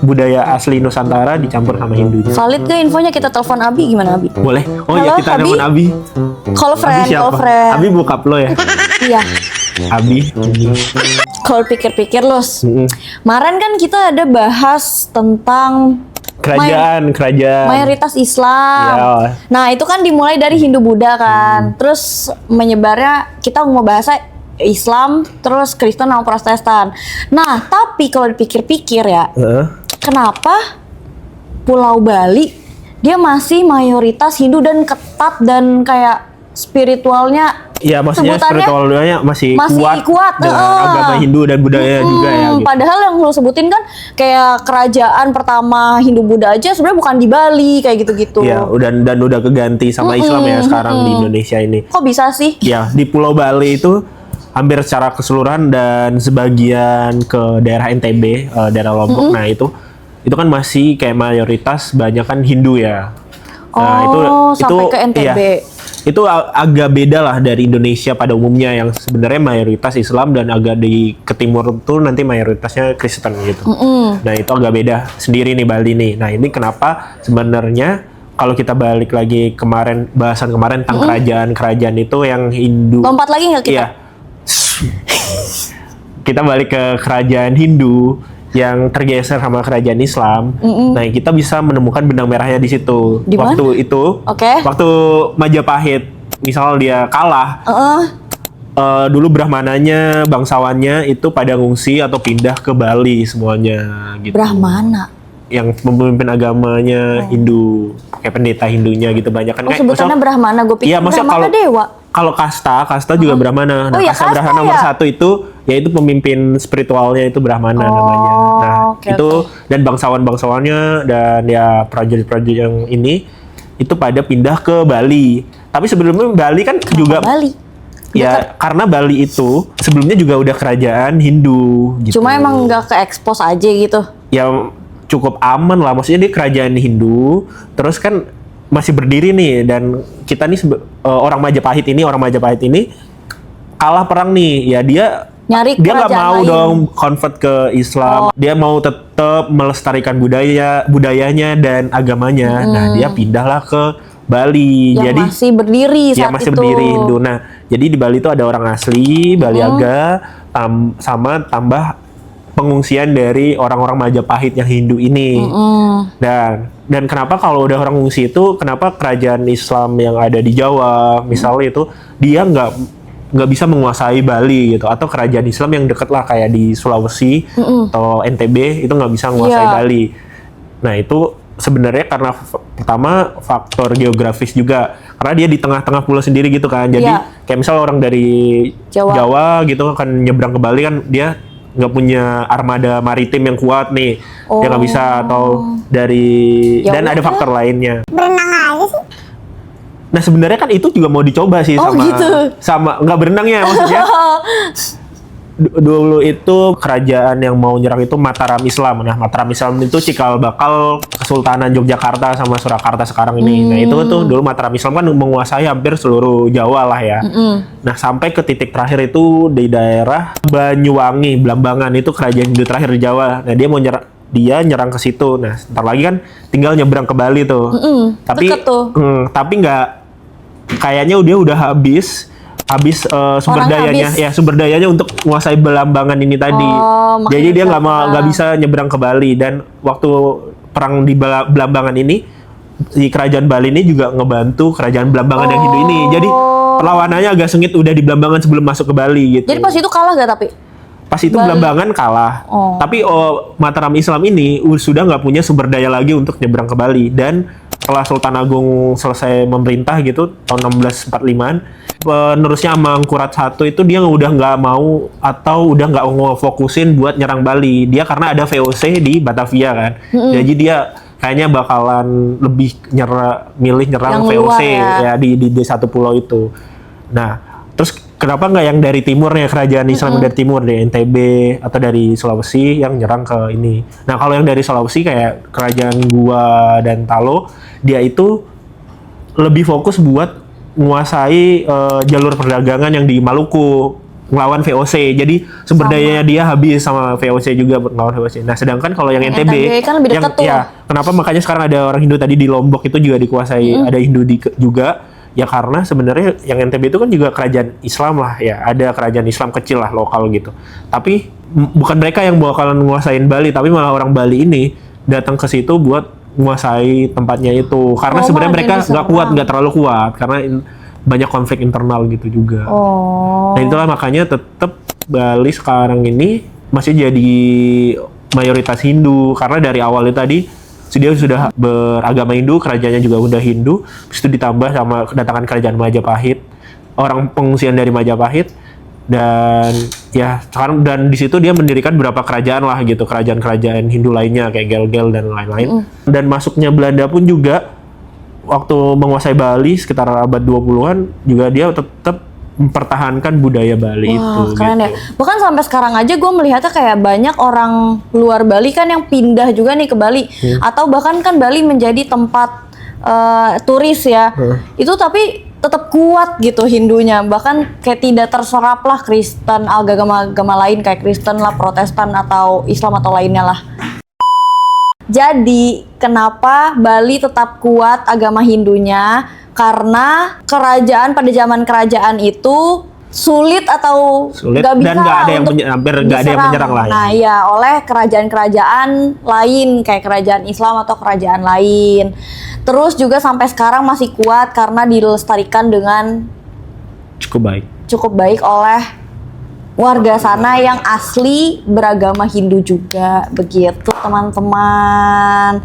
budaya asli Nusantara dicampur sama Hindunya. Valid gak infonya? Kita telepon Abi, gimana Abi? Boleh. Oh Halo, ya, kita Abi? telepon Abi. Call friend, Abi siapa? call friend. Abi bokap lo ya? Iya. Abi. Kalau pikir-pikir Los, Mm-mm. kemarin kan kita ada bahas tentang Kerajaan. mayoritas Islam. Ya. Nah itu kan dimulai dari Hindu Buddha kan, terus menyebarnya kita mau bahas Islam, terus Kristen sama Protestan. Nah tapi kalau dipikir-pikir ya, Heeh. kenapa Pulau Bali dia masih mayoritas Hindu dan ketat dan kayak spiritualnya? Ya maksudnya Sebutannya spiritualnya masih kuat dengan agama Hindu dan budaya juga ya. Gitu. Padahal yang lu sebutin kan kayak kerajaan pertama Hindu Buddha aja sebenarnya bukan di Bali kayak gitu-gitu. Ya, dan udah keganti sama Islam ya sekarang di Indonesia ini. Kok bisa sih? Ya, di Pulau Bali itu hampir secara keseluruhan dan sebagian ke daerah NTB, daerah Lombok. Nah, itu kan masih kayak mayoritas banyak kan Hindu ya. Nah, sampai ke NTB. Iya, itu agak beda lah dari Indonesia pada umumnya yang sebenarnya mayoritas Islam dan agak ke timur tuh nanti mayoritasnya Kristen gitu. Nah, itu agak beda sendiri nih Bali nih. Nah, ini kenapa sebenarnya kalau kita balik lagi bahasan kemarin tentang kerajaan itu yang Hindu. Lompat lagi nggak kita? Iya. Kita balik ke kerajaan Hindu yang tergeser sama kerajaan Islam. Nah, kita bisa menemukan benang merahnya di situ. Di mana? Waktu itu, waktu Majapahit, misal dia kalah, dulu Brahmananya, bangsawannya itu pada ngungsi atau pindah ke Bali semuanya. Gitu. Brahmana? Yang pemimpin agamanya Hindu, kayak pendeta Hindunya gitu banyak kan. Sebutannya Brahmana, gue pikir Brahmana dewa. Kalau kasta juga Brahmana. Nah, iya, kasta Brahmana nomor 1 itu yaitu pemimpin spiritualnya itu Brahmana namanya. Nah, dan bangsawan-bangsawannya dan ya prajurit-prajurit yang ini itu pada pindah ke Bali. Tapi sebelumnya Bali kan juga Bali. Ya, karena Bali itu sebelumnya juga udah kerajaan Hindu gitu. Cuma emang nggak ke-expose aja gitu. Ya cukup aman lah, maksudnya dia kerajaan Hindu, terus kan masih berdiri nih, dan kita nih orang Majapahit ini kalah perang nih, ya dia nggak mau lain. Dong convert ke Islam, dia mau tetap melestarikan budayanya dan agamanya. Nah, dia pindahlah ke Bali, yang jadi masih berdiri saat masih itu. Berdiri Hindu. Nah, jadi di Bali itu ada orang asli Baliaga sama tambah pengungsian dari orang-orang Majapahit yang Hindu ini. Dan kenapa kalau udah orang ngungsi itu, kenapa kerajaan Islam yang ada di Jawa misalnya itu dia nggak bisa menguasai Bali gitu, atau kerajaan Islam yang deket lah kayak di Sulawesi atau NTB itu nggak bisa menguasai Bali. Nah, itu sebenarnya karena pertama faktor geografis juga, karena dia di tengah-tengah pulau sendiri gitu kan. Jadi kayak misal orang dari Jawa gitu kan nyebrang ke Bali kan, dia nggak punya armada maritim yang kuat nih, dia nggak bisa, atau dari dan ada faktor lainnya. Berenang aja sih. Nah, sebenarnya kan itu juga mau dicoba sih sama nggak berenangnya maksudnya. Dulu itu kerajaan yang mau nyerang itu Mataram Islam. Nah, Mataram Islam itu cikal bakal Kesultanan Yogyakarta sama Surakarta sekarang ini. Nah, itu tuh dulu Mataram Islam kan menguasai hampir seluruh Jawa lah ya. Nah, sampai ke titik terakhir itu di daerah Banyuwangi, Blambangan, itu kerajaan Hindu terakhir di Jawa. Nah, dia nyerang ke situ. Nah, ntar lagi kan tinggal nyebrang ke Bali tuh. Tapi nggak, kayaknya dia udah habis sumber dayanya untuk menguasai Belambangan ini tadi. Jadi dia nggak bisa nyebrang ke Bali, dan waktu perang di Belambangan ini si kerajaan Bali ini juga ngebantu kerajaan Belambangan yang Hindu ini. Jadi perlawanannya agak sengit udah di Belambangan sebelum masuk ke Bali gitu. Jadi pas itu kalah gak tapi? Pas itu Belambangan kalah. Tapi Mataram Islam ini sudah nggak punya sumber daya lagi untuk nyebrang ke Bali, dan setelah Sultan Agung selesai memerintah gitu tahun 1645-an, penerusnya Mangkurat I itu dia udah nggak mau atau udah nggak mau fokusin buat nyerang Bali. Dia karena ada VOC di Batavia kan, jadi dia kayaknya bakalan lebih milih nyerang VOC ya di satu pulau itu. Nah, terus kenapa nggak yang dari timur ya, kerajaan Islam dari timur, dari NTB atau dari Sulawesi yang nyerang ke ini. Nah, kalau yang dari Sulawesi kayak kerajaan Gua dan Talo, dia itu lebih fokus buat menguasai jalur perdagangan yang di Maluku. ngelawan VOC. Jadi sumber dayanya dia habis sama VOC juga buat ngelawan VOC. Nah, sedangkan kalau yang NTB kan lebih dekat tuh. ya, kenapa makanya sekarang ada orang Hindu tadi di Lombok itu juga dikuasai, ada Hindu juga. Ya karena sebenarnya yang NTB itu kan juga kerajaan Islam lah ya, ada kerajaan Islam kecil lah lokal gitu. Tapi bukan mereka yang bakalan nguasain Bali, tapi malah orang Bali ini datang ke situ buat menguasai tempatnya itu. Karena sebenarnya mereka nggak kuat, nggak terlalu kuat karena banyak konflik internal gitu juga. Nah itulah makanya tetap Bali sekarang ini masih jadi mayoritas Hindu karena dari awalnya tadi dia sudah beragama Hindu, kerajaannya juga udah Hindu, terus itu ditambah sama kedatangan kerajaan Majapahit, orang pengungsian dari Majapahit, dan ya sekarang dan di situ dia mendirikan beberapa kerajaan lah gitu, kerajaan-kerajaan Hindu lainnya kayak Gel-Gel dan lain-lain. Dan masuknya Belanda pun juga waktu menguasai Bali sekitar abad 20-an juga dia tetap mempertahankan budaya Bali itu. Keren gitu. ya. Bahkan sampai sekarang aja gue melihatnya kayak banyak orang luar Bali kan yang pindah juga nih ke Bali. Atau bahkan kan Bali menjadi tempat turis ya. Itu tapi tetap kuat gitu Hindunya. Bahkan kayak tidak terserap lah Kristen, agama-agama lain kayak Kristen lah, Protestan atau Islam atau lainnya lah. Jadi, kenapa Bali tetap kuat agama Hindunya? Karena kerajaan pada zaman kerajaan itu sulit atau nggak bisa dan nggak ada yang hampir nggak ada yang menyerang lah. Nah, ya oleh kerajaan-kerajaan lain kayak kerajaan Islam atau kerajaan lain. Terus juga sampai sekarang masih kuat karena dilestarikan dengan cukup baik oleh warga sana yang asli beragama Hindu juga, begitu teman-teman.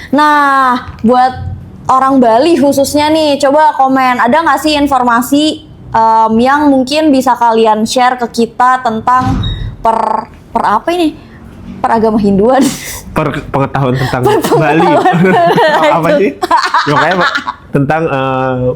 Nah, buat orang Bali khususnya nih, coba komen, ada nggak sih informasi yang mungkin bisa kalian share ke kita tentang per apa ini? Peragama Hinduan. Pengetahuan tentang Bali. Apa sih? Makanya tentang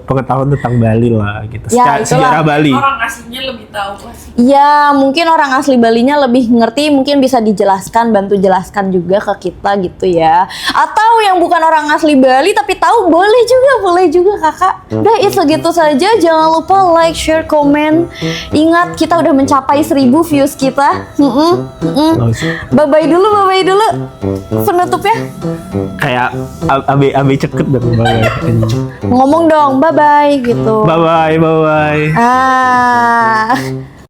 pengetahuan tentang Bali lah gitu. Ya, sejarah Bali. Orang aslinya lebih tahu pasti. Ya, mungkin orang asli Balinya lebih ngerti, mungkin bisa dijelaskan, bantu jelaskan juga ke kita gitu ya. Atau yang bukan orang asli Bali tapi tahu, boleh juga kakak. Udah itu segitu saja, jangan lupa like, share, komen. Ingat kita udah mencapai 1000 views kita. Bye-bye dulu. Penutupnya. Kayak AB ceket dong bye. Ngomong dong, bye-bye gitu. Bye. Ah.